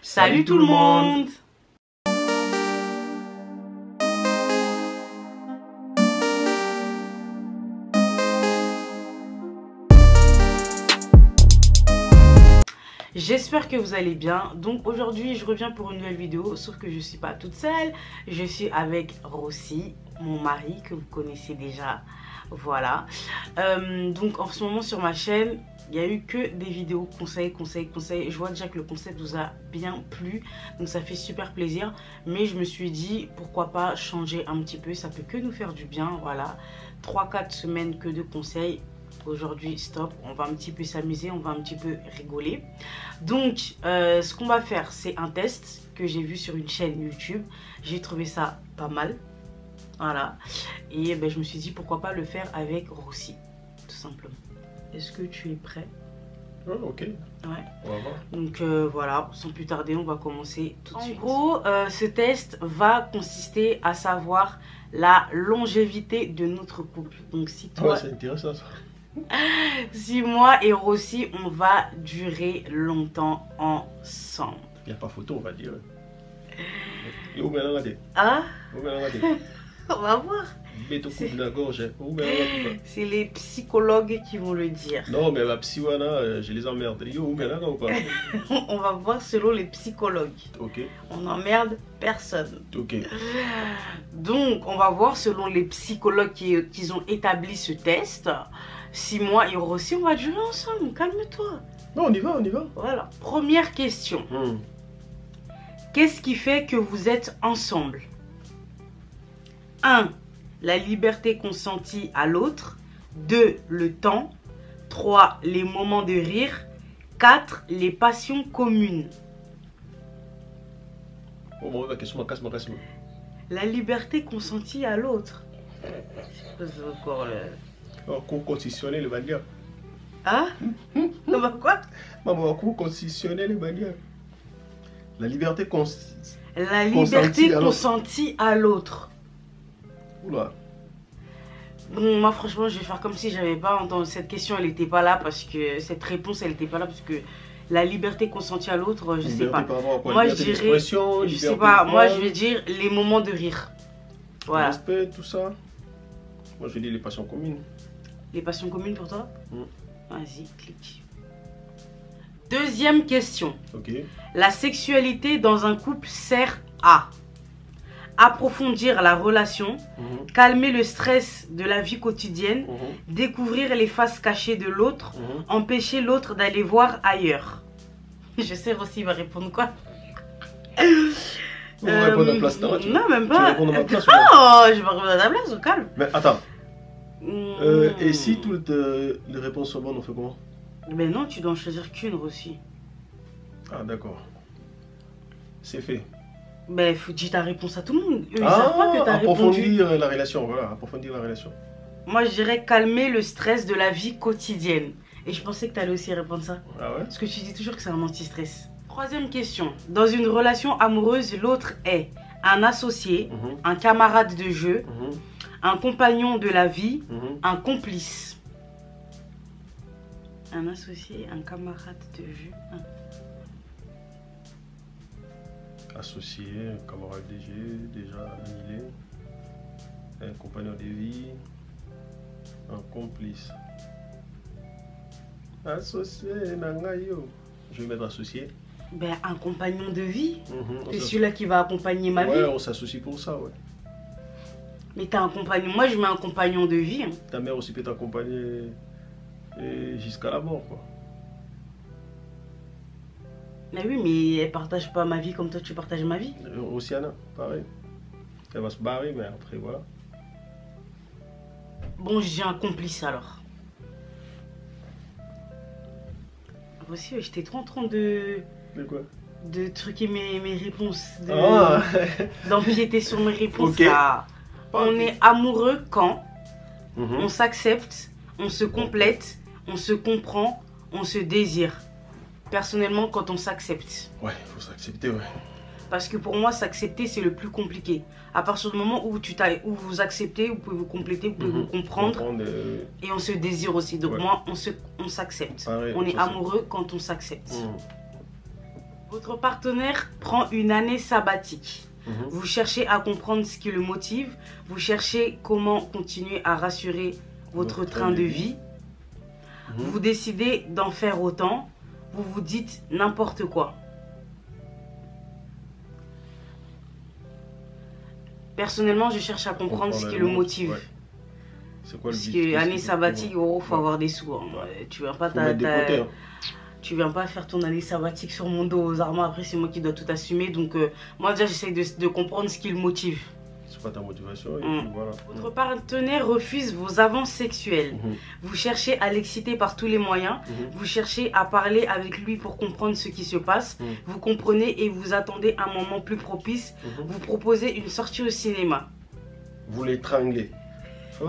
Salut tout le monde. J'espère que vous allez bien. Donc aujourd'hui je reviens pour une nouvelle vidéo, sauf que je suis pas toute seule. Je suis avec Rossi, mon mari que vous connaissez déjà. Voilà. Donc en ce moment sur ma chaîne, il n'y a eu que des vidéos conseils. Je vois déjà que le concept vous a bien plu, donc ça fait super plaisir. Mais je me suis dit pourquoi pas changer un petit peu, ça peut que nous faire du bien. Voilà, 3-4 semaines que de conseils. Aujourd'hui stop, on va un petit peu s'amuser, on va un petit peu rigoler. Donc ce qu'on va faire, c'est un test que j'ai vu sur une chaîne YouTube. J'ai trouvé ça pas mal. Voilà, et ben, je me suis dit pourquoi pas le faire avec Rossi, tout simplement. Est-ce que tu es prêt? Oh, ok. Ouais. On va voir. Donc voilà, sans plus tarder, on va commencer tout de suite. En gros, ce test va consister à savoir la longévité de notre couple. Donc si toi, Ouais, c'est intéressant ça. si moi et Rossi, on va durer longtemps ensemble. Il n'y a pas photo, on va dire. Et où maintenant regardez? Ah, Où maintenant regardez? on va voir. Mets ton coupe de la gorge. Où maintenant regardez? C'est les psychologues qui vont le dire. Non, mais ma psywana, je les emmerde. Yo, où maintenant ou pas? On va voir selon les psychologues. Ok. On n'emmerde personne. Ok. Donc, on va voir selon les psychologues qui ont établi ce test. Si moi et Rossi, on va durer ensemble. Calme-toi. Non, on y va, on y va. Voilà. Première question. Qu'est-ce qui fait que vous êtes ensemble? 1. La liberté consentie à l'autre. 2. Le temps. 3. Les moments de rire. 4. Les passions communes. Oh, bon, casse-moi. La liberté consentie à l'autre. C'est encore le... Oh, cours constitutionnel, le bannière. Hein? Non, bah quoi? Maman, cours constitutionnel, le bannière. La liberté La liberté consentie à l'autre. Oula. Bon, moi franchement je vais faire comme si j'avais pas entendu cette question, elle était pas là parce que cette réponse elle était pas là parce que la liberté consentie à l'autre, je sais pas. Moi je dirais, je sais pas, moi je vais dire les moments de rire. Voilà. Respect, tout ça. Moi je dis les passions communes. Les passions communes pour toi? Vas-y, clique. Deuxième question. Ok. La sexualité dans un couple sert à approfondir la relation, calmer le stress de la vie quotidienne, découvrir les faces cachées de l'autre, empêcher l'autre d'aller voir ailleurs. Je sais aussi, il va répondre quoi? On va répondre à la place. Non, même pas. Tu réponds à ma place, oh, je vais répondre à ta place, au calme. Mais attends. Et si toutes les réponses sont bonnes, on fait comment? Ben non, tu dois en choisir qu'une aussi. Ah d'accord. C'est fait. Ben faut dire ta réponse à tout le monde. Eux, ils savent pas que tu as approfondir répondu. la relation, voilà, approfondir la relation. Moi je dirais calmer le stress de la vie quotidienne. Et je pensais que tu allais aussi répondre ça. Ah ouais? Parce que tu dis toujours que c'est un anti-stress. Troisième question. Dans une relation amoureuse, l'autre est un associé, un camarade de jeu, un compagnon de la vie, un complice. Un associé, un camarade de jeu. Associé, un camarade de jeu, déjà annulé, un compagnon de vie, un complice. Associé, nangayo. Je vais mettre associé. Ben, un compagnon de vie. C'est celui-là qui va accompagner ma vie. Ouais, on s'associe pour ça, ouais. Mais t'as un compagnon. Moi, je mets un compagnon de vie. Hein. Ta mère aussi peut t'accompagner jusqu'à la mort, quoi. Mais oui, mais elle partage pas ma vie comme toi tu partages ma vie. Oceana, pareil. Elle va se barrer, mais après, voilà. Bon, j'ai un complice alors. Aussi, j'étais trop en train de... De quoi? De truquer mes réponses. De... D'empiéter sur mes réponses. Okay. Là. On est amoureux quand on s'accepte, on se complète, on se comprend, on se désire. Personnellement, quand on s'accepte. Ouais, il faut s'accepter, ouais. Parce que pour moi, s'accepter, c'est le plus compliqué. À partir du moment où vous acceptez, vous pouvez vous compléter, vous pouvez vous comprendre. Et on se désire aussi. Donc moi, on s'accepte. On est amoureux quand on s'accepte. Votre partenaire prend une année sabbatique. Vous cherchez à comprendre ce qui le motive. Vous cherchez comment continuer à rassurer votre train de vie. Vous décidez d'en faire autant. Vous vous dites n'importe quoi. Personnellement, je cherche à comprendre ce qui le motive. Ouais. C'est quoi le but? Parce que année sabbatique, il faut avoir des sous. Hein. Ouais. Tu viens pas Tu viens pas faire ton année sabbatique sur mon dos aux armes. Après, c'est moi qui dois tout assumer. Donc, moi, déjà, j'essaie de comprendre ce qui le motive. C'est quoi ta motivation? Et puis, voilà. Votre partenaire refuse vos avances sexuelles. Vous cherchez à l'exciter par tous les moyens. Vous cherchez à parler avec lui pour comprendre ce qui se passe. Vous comprenez et vous attendez un moment plus propice. Vous proposez une sortie au cinéma. Vous l'étranglez. Vous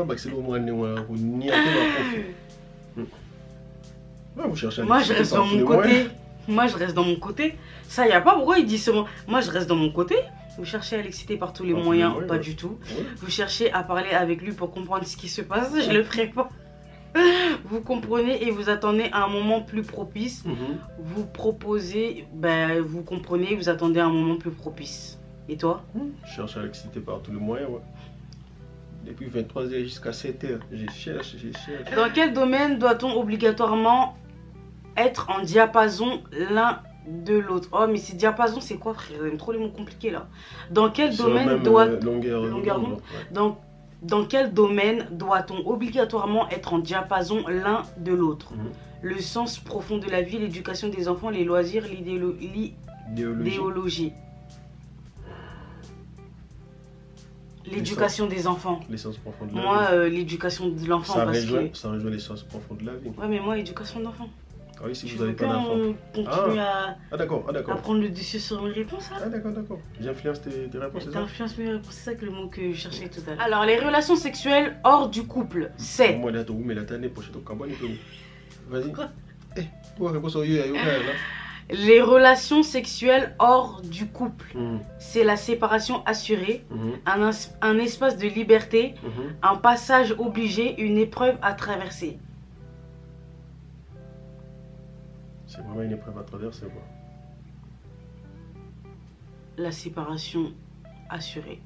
cherchez à Moi, je reste dans mon côté. Moi, je reste dans mon côté. Ça, il n'y a pas pourquoi il dit ce mot. Moi, je reste dans mon côté. Vous cherchez à l'exciter par tous les moyens, pas du tout. Vous cherchez à parler avec lui pour comprendre ce qui se passe, je le ferai pas. Vous comprenez et vous attendez un moment plus propice. Vous proposez, vous comprenez, vous attendez un moment plus propice. Et toi? Je cherche à l'exciter par tous les moyens, Depuis 23h jusqu'à 7h, je cherche. Dans quel domaine doit-on obligatoirement être en diapason l'un de l'autre? Oh, mais ces diapasons, c'est quoi, frère? J'aime trop les mots compliqués là. Dans quel domaine Dans quel domaine doit-on obligatoirement être en diapason l'un de l'autre? Le sens profond de la vie, l'éducation des enfants, les loisirs, l'idéologie. L'éducation des enfants. L'essence profonde de la vie. Moi, l'éducation de l'enfant, ça rejoint l'essence profonde de la vie. Ouais, mais moi, éducation d'enfant. Ah oui, si vous n'avez pas d'enfant. Continue à prendre le dessus sur mes réponses. Ah d'accord. J'influence tes réponses, c'est ça? T'influences mes réponses, c'est ça que le mot que je cherchais tout à l'heure. Alors, les relations sexuelles hors du couple, c'est... Vas-y. Quoi? Les relations sexuelles hors du couple, c'est la séparation assurée, un espace de liberté, un passage obligé, une épreuve à traverser. C'est vraiment une épreuve à traverser, quoi. La séparation assurée.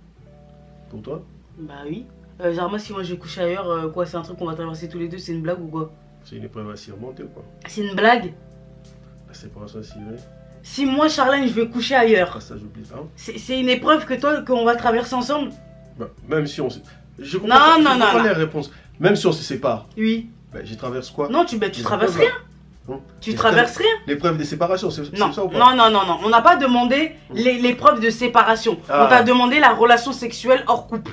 Pour toi? Bah oui. Genre, si moi je couche ailleurs, quoi, c'est un truc qu'on va traverser tous les deux, c'est une blague ou quoi? C'est une épreuve à surmonter, quoi. C'est une blague? La séparation assurée. Si moi, Charlène, je vais coucher ailleurs, ça j'oublie pas. C'est une épreuve qu'on va traverser ensemble? Bah, même si on se... Je comprends pas les réponses. Même si on se sépare. Oui. Bah, j'y traverse quoi? Non, tu traverses rien. Tu traverses rien? L'épreuve de séparation, c'est ça ou pas? Non, on n'a pas demandé l'épreuve de séparation. On t'a demandé la relation sexuelle hors couple.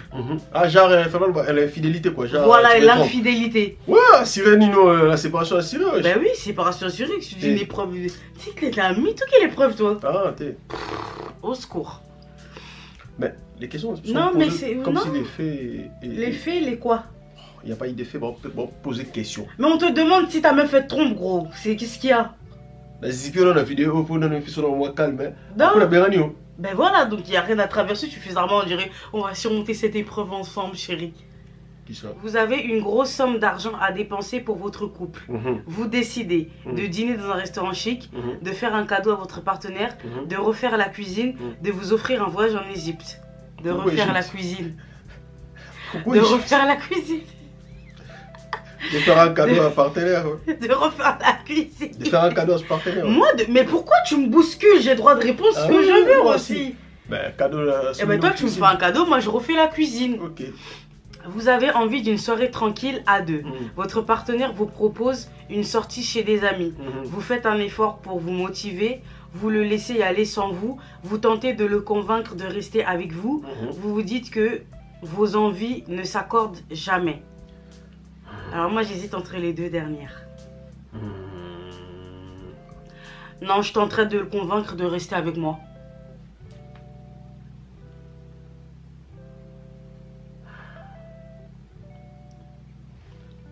Ah, genre, l'infidélité quoi. Genre, voilà, l'infidélité. Ouais, assuré, Nino, la séparation assurée. Bah oui, séparation assurée, tu dis une épreuve. Tu t'es un mytho, quelle épreuve toi? Ah, t'es. Au secours. Mais les questions sont comme si les faits. Les faits, les quoi? Il n'y a pas eu d'effet, bon, poser de questions. Mais on te demande si ta meuf fait trompe, gros. Qu'est-ce qu'il y a? La zipio la vidéo, pour nous faire sur le calme. Ben voilà, donc il n'y a rien à traverser. Suffisamment, on dirait, on va surmonter cette épreuve ensemble, chérie. Qui ça? Vous avez une grosse somme d'argent à dépenser pour votre couple. Vous décidez de dîner dans un restaurant chic, de faire un cadeau à votre partenaire, de refaire la cuisine, de vous offrir un voyage en Égypte. De refaire la cuisine. De refaire la cuisine. De faire un cadeau à un partenaire. De refaire la cuisine. De faire un cadeau à ce partenaire. Moi, mais pourquoi tu me bouscules? J'ai droit de répondre ce que je veux aussi. Ben, cadeau là. Eh ben, toi, tu me fais un cadeau, moi, je refais la cuisine. Ok. Vous avez envie d'une soirée tranquille à deux. Votre partenaire vous propose une sortie chez des amis. Vous faites un effort pour vous motiver. Vous le laissez y aller sans vous. Vous tentez de le convaincre de rester avec vous. Vous vous dites que vos envies ne s'accordent jamais. Alors moi j'hésite entre les deux dernières. Non, je tenterai de le convaincre de rester avec moi.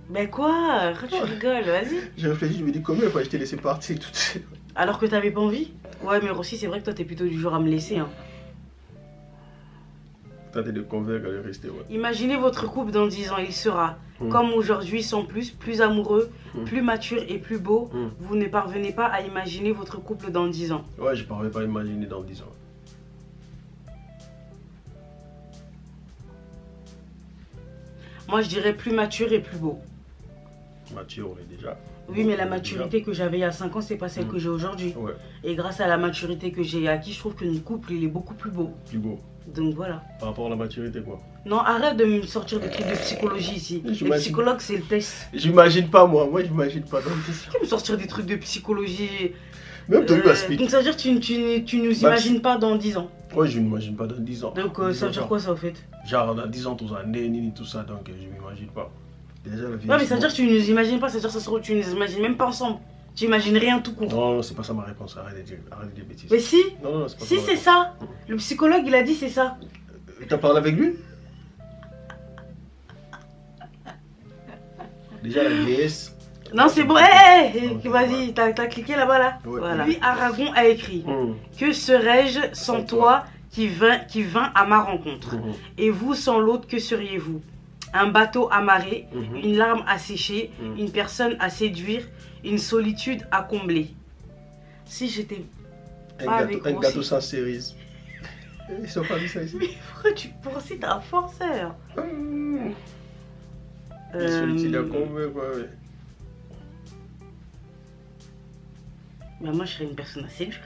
Ben quoi? Tu rigoles, vas-y. J'ai réfléchi, je me dis combien de fois je t'ai laissé partir tout seul. Alors que t'avais pas envie? Ouais, mais aussi c'est vrai que toi t'es plutôt du genre à me laisser. Hein. tenter de convaincre de rester. Ouais. Imaginez votre couple dans 10 ans, il sera comme aujourd'hui, sans plus amoureux, plus mature et plus beau. Vous ne parvenez pas à imaginer votre couple dans 10 ans. Ouais, je ne parviens pas à imaginer dans 10 ans. Moi, je dirais plus mature et plus beau. Mature, on est déjà. Oui, mais la maturité que j'avais il y a 5 ans, c'est pas celle que j'ai aujourd'hui. Ouais. Et grâce à la maturité que j'ai acquis, je trouve que notre couple, il est beaucoup plus beau. Plus beau. Donc voilà. Par rapport à la maturité, quoi. Non, arrête de me sortir des trucs de psychologie ici. Le psychologue, c'est le test. J'imagine pas, moi. Moi, j'imagine pas dans 10 ans. Tu me sortir des trucs de psychologie. Même toi, tu expliques. Donc ça veut dire que tu nous imagines pas dans 10 ans. Ouais, je ne m'imagine pas dans 10 ans. Donc ça veut dire quoi ça, au fait? Genre, dans 10 ans, tout ça, né, tout ça, donc je m'imagine pas. Déjà, la vie. Ouais, mais ça veut dire que tu nous imagines pas, ça veut dire que ça se trouve, tu nous imagines même pas ensemble. Tu imagines rien tout court. Non, c'est pas ça ma réponse, arrête de dire des bêtises. Mais si. Non, c'est pas si, c'est ça. Le psychologue, il a dit c'est ça. T'as parlé avec lui? Déjà, la vieillesse. Non, c'est bon. Vas-y, t'as cliqué là-bas là. Ouais. Voilà. Lui, Aragon a écrit que serais-je sans toi qui vint à ma rencontre? Et vous, sans l'autre, que seriez-vous? Un bateau amarré, une larme à sécher, une personne à séduire, une solitude à combler. Si j'étais un gâteau sans cerise. Ils sont pas dit ça ici. Mais pourquoi tu penses que t'es un forceur? Une solitude à combler, quoi. Ouais. Bah moi je serais une personne à séduire.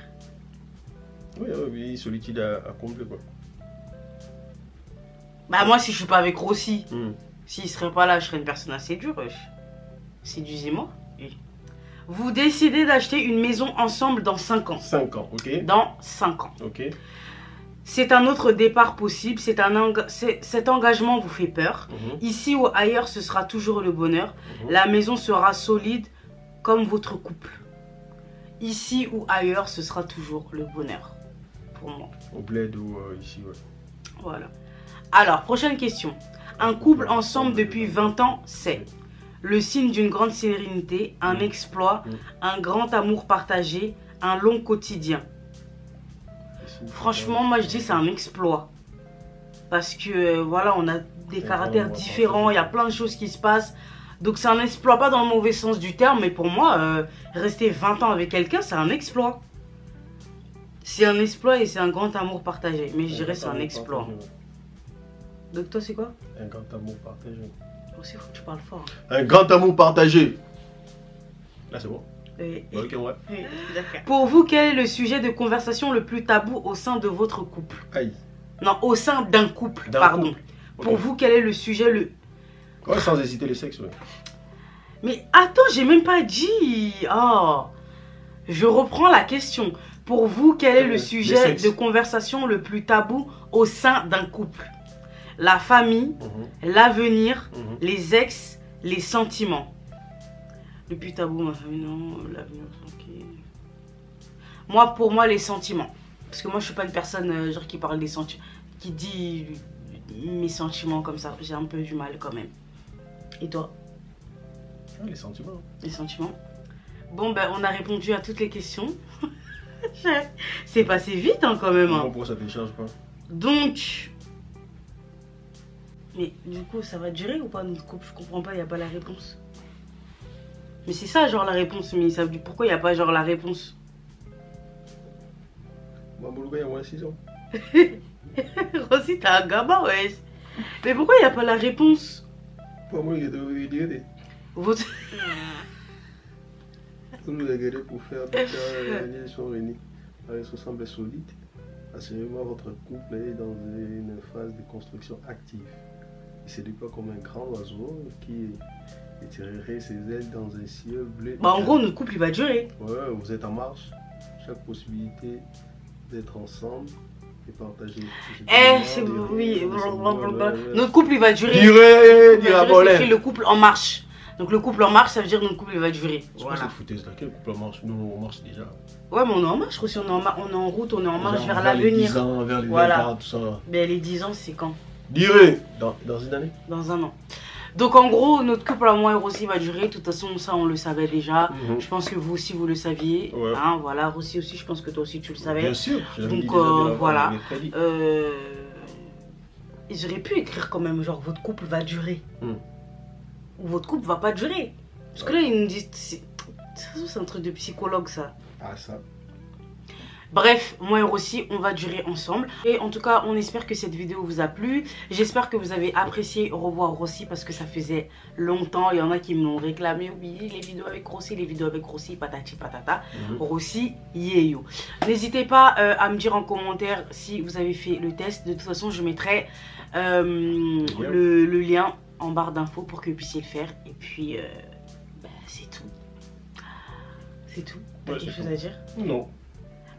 Oui, solitude à combler, quoi. Bah moi si je suis pas avec Rossi, s'il serait pas là, je serais une personne à séduire. Séduisez-moi. Oui. Vous décidez d'acheter une maison ensemble dans 5 ans. 5 ans, ok. Dans 5 ans. Ok. C'est un autre départ possible. Cet engagement vous fait peur. Ici ou ailleurs, ce sera toujours le bonheur. La maison sera solide comme votre couple. Ici ou ailleurs, ce sera toujours le bonheur. Pour moi. Au bled ou ici, ouais. Voilà. Alors, prochaine question. Un couple ensemble depuis 20 ans, c'est le signe d'une grande sérénité, un exploit, un grand amour partagé, un long quotidien. Franchement, moi je dis c'est un exploit. Parce que voilà, on a des caractères différents, il y a plein de choses qui se passent. Donc c'est un exploit, pas dans le mauvais sens du terme, mais pour moi, rester 20 ans avec quelqu'un, c'est un exploit. C'est un exploit et c'est un grand amour partagé. Mais je dirais c'est un exploit. Donc toi c'est quoi? Un grand amour partagé. Aussi, il faut que tu parles fort. Un grand amour partagé. Là c'est bon. Ok, ouais. Pour vous, quel est le sujet de conversation le plus tabou au sein de votre couple? Aïe. Non, au sein d'un couple, pardon. Couple. Pour vous, quel est le sujet le... Ouais, sans hésiter le sexe, ouais. Mais attends, j'ai même pas dit. Oh. Je reprends la question. Pour vous, quel est le sujet de conversation le plus tabou au sein d'un couple? La famille, l'avenir, les ex, les sentiments. Le plus tabou, ma famille, non, l'avenir, tranquille. Moi, pour moi, les sentiments. Parce que moi, je suis pas une personne genre qui parle des sentiments, qui dit mes sentiments comme ça. J'ai un peu du mal quand même. Et toi? Les sentiments. Les sentiments. Bon, ben, on a répondu à toutes les questions. C'est passé vite hein, quand même. Hein. Pourquoi ça ne décharge pas? Donc... Mais du coup, ça va durer ou pas notre couple? Je comprends pas, il n'y a pas la réponse. Mais c'est ça, genre la réponse. Mais ça veut dire pourquoi il n'y a pas genre la réponse? Mamoulouba, il y a moins 6 ans. Rossi, t'as un gamin, ouais. Mais pourquoi il n'y a pas la réponse? Pour moi, il y a de dire. Votre... Vous nous regardez pour faire des cas, sont réunis. Ça semble solide. Assurément, votre couple est dans une phase de construction active. C'est du coup comme un grand oiseau qui étirerait ses ailes dans un ciel bleu. Bah en gros, notre couple il va durer. Ouais, vous êtes en marche. Chaque possibilité d'être ensemble et partager. C'est oui. Notre couple il va durer. C'est le couple en marche. Donc le couple en marche, ça veut dire que notre couple il va durer. Voilà. Foutaise, quel couple en marche? Nous on marche déjà. Ouais, mais on est en marche aussi, on est en route, on est en marche vers l'avenir. Les 10 ans, vers les voilà. Tout ça. Mais les 10 ans, c'est quand? Durée dans une année? Dans un an. Donc en gros, notre couple à moi et Rossi va durer. De toute façon, ça on le savait déjà. Je pense que vous aussi vous le saviez. Ouais. Hein, voilà, Rossi aussi, je pense que toi aussi tu le savais. Bien sûr. Donc voilà. ils auraient pu écrire quand même, genre, votre couple va durer. Ou votre couple va pas durer. Parce que là, ils nous disent, c'est un truc de psychologue, ça. Ah, ça. Bref, moi et Rossi, on va durer ensemble. Et en tout cas, on espère que cette vidéo vous a plu. J'espère que vous avez apprécié revoir Rossi parce que ça faisait longtemps. Il y en a qui me l'ont réclamé. Oui, les vidéos avec Rossi, patati patata. Rossi, yeyo. N'hésitez pas à me dire en commentaire si vous avez fait le test. De toute façon, je mettrai le lien en barre d'infos pour que vous puissiez le faire. Et puis, c'est tout. C'est tout. T'as quelque chose à dire? Non.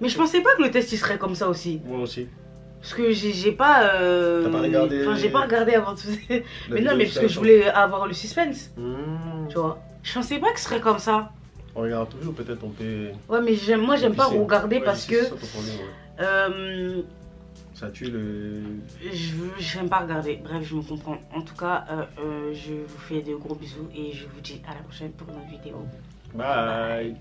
Mais je pensais pas que le test il serait comme ça aussi. Moi aussi. Parce que j'ai pas. T'as pas regardé. Enfin, j'ai pas regardé avant tout. Mais non, mais parce que je voulais avoir le suspense. Tu vois. Je pensais pas que ce serait comme ça. On regarde toujours, peut-être on peut. Ouais, mais moi j'aime pas regarder parce que. Ça tue le. J'aime pas regarder. Bref, je me comprends. En tout cas, je vous fais de gros bisous et je vous dis à la prochaine pour une autre vidéo. Bye.